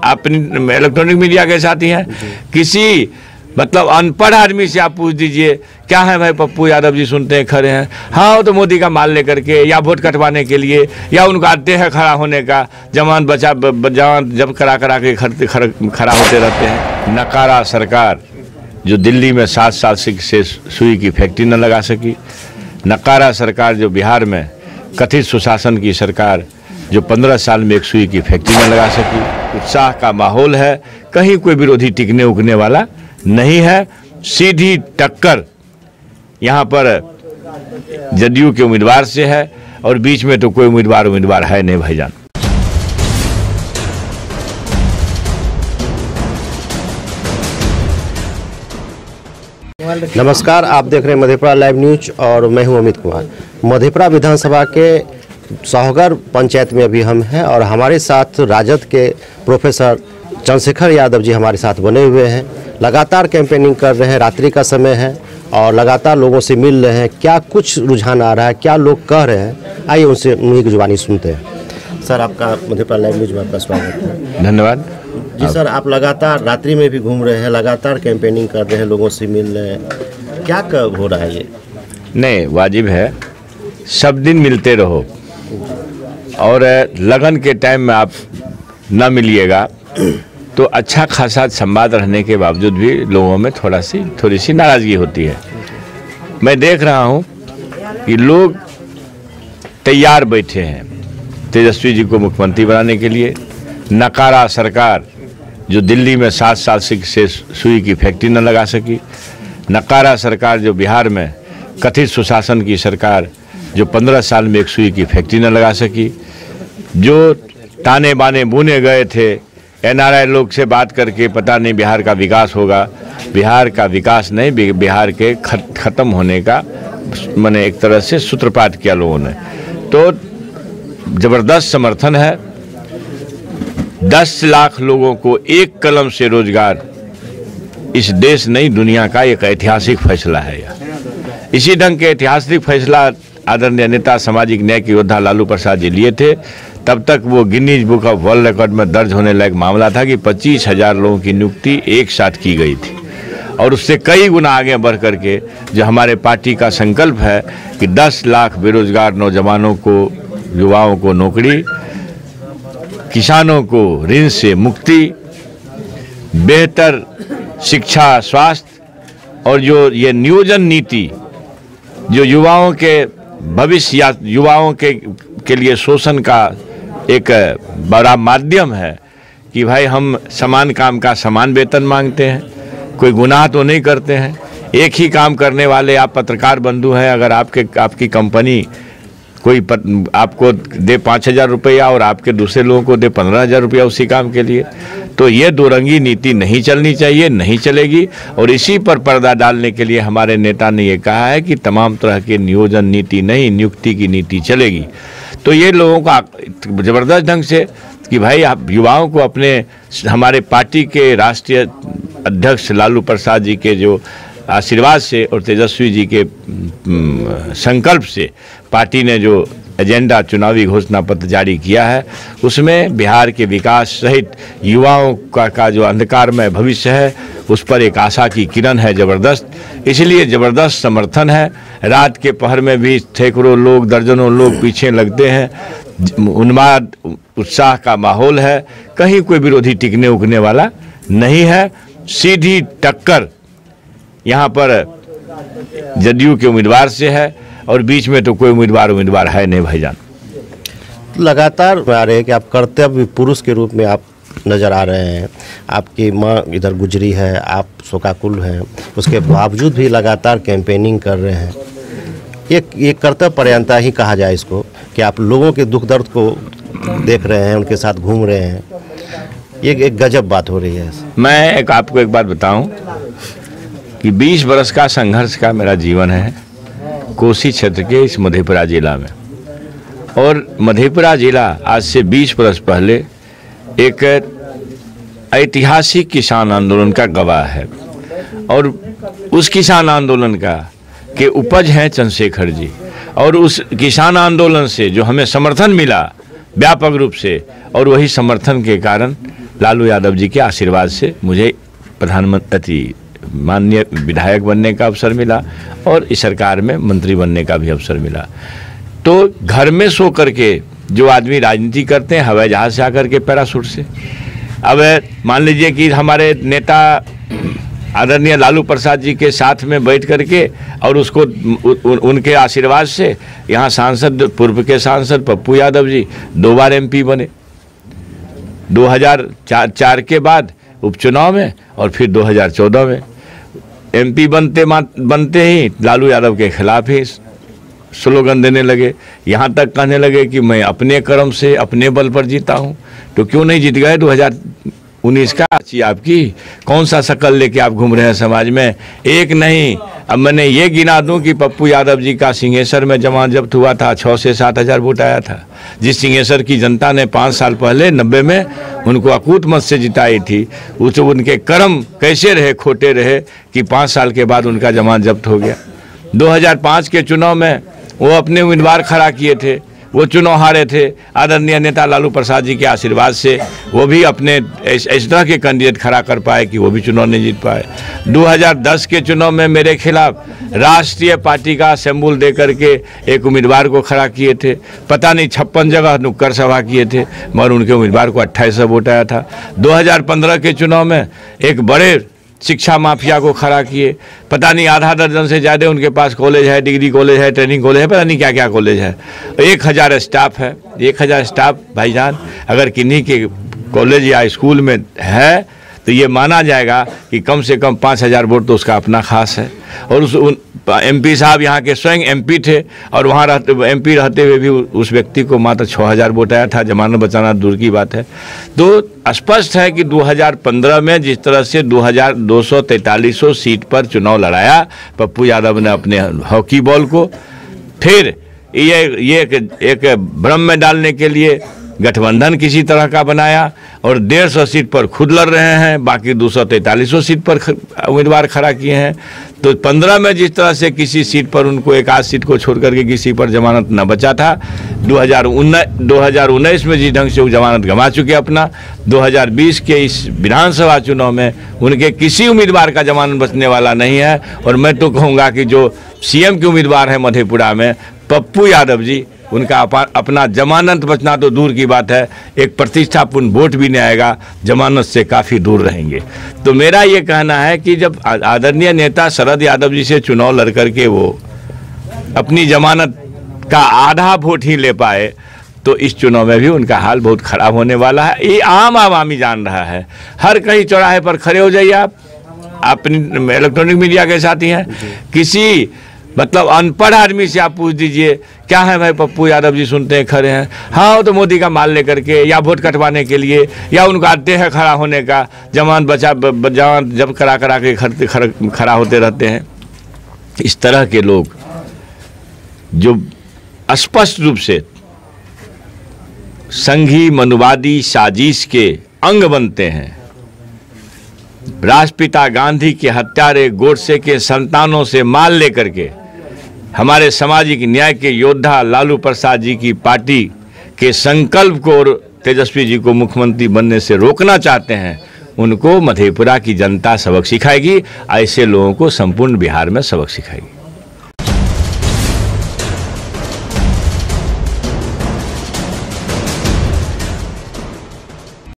अपनी electronic media के साथी हैं। किसी मतलब अनपढ़ आदमी से आप पूछ दीजिए क्या है भाई पप्पू यादव जी सुनते हैं खड़े हैं, हाँ वो तो मोदी का माल लेकर के या वोट कटवाने के लिए या उनका आते है खड़ा होने का, जवान जवान जब करा के खड़ा होते रहते हैं। नकारा सरकार जो दिल्ली में 7 साल से सुई की फैक्ट्री न लगा सकी, नकारा सरकार जो बिहार में कथित सुशासन की सरकार जो 15 साल में एक सुई की फैक्ट्री न लगा सकी। उत्साह का माहौल है, कहीं कोई विरोधी टिकने उगने वाला नहीं है। सीधी टक्कर यहाँ पर जदयू के उम्मीदवार से है और बीच में तो कोई उम्मीदवार है नहीं भाईजान। नमस्कार, आप देख रहे हैं मधेपुरा लाइव न्यूज और मैं हूं अमित कुमार। मधेपुरा विधानसभा के सौहगर पंचायत में अभी हम हैं और हमारे साथ राजद के प्रोफेसर चंद्रशेखर यादव जी हमारे साथ बने हुए हैं। लगातार कैंपेनिंग कर रहे हैं, रात्रि का समय है और लगातार लोगों से मिल रहे हैं। क्या कुछ रुझान आ रहा है, क्या लोग कह रहे हैं, आइए उनसे उन्हीं की जुबानी सुनते हैं। सर, आपका मधेपुरा लाइव न्यूज में आपका स्वागत है। धन्यवाद जी सर, आप लगातार रात्रि में भी घूम रहे हैं, लगातार कैंपेनिंग कर रहे हैं, लोगों से मिल रहे हैं, क्या कब हो रहा है ये? नहीं, वाजिब है, सब दिन मिलते रहो और लगन के टाइम में आप न मिलिएगा तो अच्छा खासा संवाद रहने के बावजूद भी लोगों में थोड़ी सी नाराज़गी होती है। मैं देख रहा हूं कि लोग तैयार बैठे हैं तेजस्वी जी को मुख्यमंत्री बनाने के लिए। नकारा सरकार जो दिल्ली में 7 साल से सुई की फैक्ट्री न लगा सकी, नकारा सरकार जो बिहार में कथित सुशासन की सरकार जो 15 साल में एक सुई की फैक्ट्री न लगा सकी, जो ताने बाने बुने गए थे एनआरआई लोग से बात करके पता नहीं बिहार का विकास होगा। बिहार का विकास नहीं, बिहार के ख़त्म होने का मैंने एक तरह से सूत्रपात किया लोगों ने। तो ज़बरदस्त समर्थन है। 10 लाख लोगों को एक कलम से रोजगार इस देश नहीं दुनिया का एक ऐतिहासिक फैसला है। यह इसी ढंग के ऐतिहासिक फैसला आदरणीय नेता सामाजिक न्याय के योद्धा लालू प्रसाद जी लिए थे। तब तक वो Guinness book of world record में दर्ज होने लायक मामला था कि 25,000 लोगों की नियुक्ति एक साथ की गई थी और उससे कई गुना आगे बढ़ करके जो हमारे पार्टी का संकल्प है कि 10 लाख बेरोजगार नौजवानों को, युवाओं को नौकरी, किसानों को ऋण से मुक्ति, बेहतर शिक्षा, स्वास्थ्य और जो ये नियोजन नीति जो युवाओं के भविष्य या युवाओं के लिए शोषण का एक बड़ा माध्यम है कि भाई हम समान काम का समान वेतन मांगते हैं, कोई गुनाह तो नहीं करते हैं। एक ही काम करने वाले आप पत्रकार बंधु हैं, अगर आपकी कंपनी कोई आपको दे 5,000 रुपया और आपके दूसरे लोगों को दे 15,000 रुपया उसी काम के लिए, तो ये दोरंगी नीति नहीं चलनी चाहिए, नहीं चलेगी। और इसी पर पर्दा डालने के लिए हमारे नेता ने ये कहा है कि तमाम तरह के नियोजन नीति नहीं, नियुक्ति की नीति चलेगी। तो ये लोगों का ज़बरदस्त ढंग से कि भाई आप युवाओं को हमारे पार्टी के राष्ट्रीय अध्यक्ष लालू प्रसाद जी के जो आशीर्वाद से और तेजस्वी जी के संकल्प से पार्टी ने जो एजेंडा चुनावी घोषणा पत्र जारी किया है उसमें बिहार के विकास सहित युवाओं का जो अंधकारमय भविष्य है उस पर एक आशा की किरण है ज़बरदस्त। इसलिए ज़बरदस्त समर्थन है। रात के पहर में भी सैकड़ों लोग, दर्जनों लोग पीछे लगते हैं। उन्माद उत्साह का माहौल है, कहीं कोई विरोधी टिकने उगने वाला नहीं है। सीधी टक्कर यहाँ पर जदयू के उम्मीदवार से है और बीच में तो कोई उम्मीदवार है नहीं भाईजान। लगातार आ रहे हैं कि आप कर्तव्य पुरुष के रूप में आप नज़र आ रहे हैं। आपकी माँ इधर गुजरी है, आप शोकाकुल हैं, उसके बावजूद भी लगातार कैंपेनिंग कर रहे हैं। एक कर्तव्य परायणता ही कहा जाए इसको कि आप लोगों के दुख दर्द को देख रहे हैं, उनके साथ घूम रहे हैं। ये एक गजब बात हो रही है। मैं आपको एक बात बताऊं कि 20 बरस का संघर्ष का मेरा जीवन है कोसी क्षेत्र के इस मधेपुरा जिला में। और मधेपुरा जिला आज से 20 बरस पहले एक ऐतिहासिक किसान आंदोलन का गवाह है और उस किसान आंदोलन के उपज हैं चंद्रशेखर जी। और उस किसान आंदोलन से जो हमें समर्थन मिला व्यापक रूप से, और वही समर्थन के कारण लालू यादव जी के आशीर्वाद से मुझे प्रधानमंत्री माननीय विधायक बनने का अवसर मिला और इस सरकार में मंत्री बनने का भी अवसर मिला। तो घर में सो करके जो आदमी राजनीति करते हैं हवाई जहाज से आकर के पैराशूट से, अब मान लीजिए कि हमारे नेता आदरणीय लालू प्रसाद जी के साथ में बैठ करके और उसको उनके आशीर्वाद से यहाँ सांसद, पूर्व के सांसद पप्पू यादव जी 2 बार MP बने, 2004 के बाद उपचुनाव में और फिर 2014 में। MP बनते ही लालू यादव के खिलाफ ही स्लोगन देने लगे, यहाँ तक कहने लगे कि मैं अपने कर्म से अपने बल पर जीता हूँ। तो क्यों नहीं जीत गए 2019 का? आपकी कौन सा शकल लेके आप घूम रहे हैं समाज में? एक नहीं, अब मैंने ये गिना दूं कि पप्पू यादव जी का सिंहेश्वर में जमानत जब्त हुआ था, 6 से 7 हज़ार वोट आया था, जिस सिंहेश्वर की जनता ने 5 साल पहले 90 में उनको अकूत मत से जिताई थी। उनके कर्म कैसे रहे, खोटे रहे कि 5 साल के बाद उनका जमानत जब्त हो गया। 2005 के चुनाव में वो अपने उम्मीदवार खड़ा किए थे, वो चुनाव हारे थे। आदरणीय नेता लालू प्रसाद जी के आशीर्वाद से वो भी अपने इस तरह के कैंडिडेट खड़ा कर पाए कि वो भी चुनाव नहीं जीत पाए। 2010 के चुनाव में मेरे खिलाफ राष्ट्रीय पार्टी का सिंबल दे करके एक उम्मीदवार को खड़ा किए थे, पता नहीं 56 जगह नुक्कड़ सभा किए थे, मगर उनके उम्मीदवार को 2800 वोट आया था। 2015 के चुनाव में एक बड़े शिक्षा माफिया को खड़ा किए, पता नहीं आधा दर्जन से ज़्यादा उनके पास कॉलेज है, डिग्री कॉलेज है, ट्रेनिंग कॉलेज है, पता नहीं क्या क्या कॉलेज है। 1000 स्टाफ है, 1000 स्टाफ भाईजान अगर किन्हीं के कॉलेज या स्कूल में है तो ये माना जाएगा कि कम से कम 5000 वोट तो उसका अपना खास है। और उस MP साहब यहाँ के स्वयं MP थे और वहाँ MP रहते हुए भी उस व्यक्ति को मात्र 6000 वोट आया था, जमानत बचाना दूर की बात है। तो स्पष्ट है कि 2015 में जिस तरह से 2243 सीट पर चुनाव लड़ाया पप्पू यादव ने अपने हॉकी बॉल को, फिर ये एक भ्रम में डालने के लिए गठबंधन किसी तरह का बनाया और 150 सीट पर खुद लड़ रहे हैं, बाकी 243 सीट पर उम्मीदवार खड़ा किए हैं। तो 15 में जिस तरह से किसी सीट पर उनको एक आध सीट को छोड़ करके किसी पर जमानत न बचा था, 2019 में जिस ढंग से वो जमानत गंवा चुके अपना, 2020 के इस विधानसभा चुनाव में उनके किसी उम्मीदवार का जमानत बचने वाला नहीं है। और मैं तो कहूँगा कि जो CM के उम्मीदवार हैं मधेपुरा में पप्पू यादव जी, उनका अपना जमानत बचना तो दूर की बात है, एक प्रतिष्ठापूर्ण वोट भी नहीं आएगा, जमानत से काफ़ी दूर रहेंगे। तो मेरा ये कहना है कि जब आदरणीय नेता शरद यादव जी से चुनाव लड़ करके वो अपनी जमानत का आधा वोट ही ले पाए, तो इस चुनाव में भी उनका हाल बहुत ख़राब होने वाला है। ये आम आवामी जान रहा है। हर कहीं चौराहे पर खड़े हो जाइए आप, अपनी इलेक्ट्रॉनिक मीडिया के साथ ही हैं, किसी मतलब अनपढ़ आदमी से आप पूछ दीजिए क्या है भाई पप्पू यादव जी सुनते हैं खड़े हैं, हाँ वो तो मोदी का माल लेकर के या वोट कटवाने के लिए या उनको आते हैं खड़ा होने का, जमानत जब करा के खड़ा होते रहते हैं। इस तरह के लोग जो स्पष्ट रूप से संघी मनुवादी साजिश के अंग बनते हैं, राष्ट्रपिता गांधी के हत्यारे गोडसे के संतानों से माल लेकर के हमारे सामाजिक न्याय के योद्धा लालू प्रसाद जी की पार्टी के संकल्प को और तेजस्वी जी को मुख्यमंत्री बनने से रोकना चाहते हैं, उनको मधेपुरा की जनता सबक सिखाएगी। ऐसे लोगों को संपूर्ण बिहार में सबक सिखाएगी।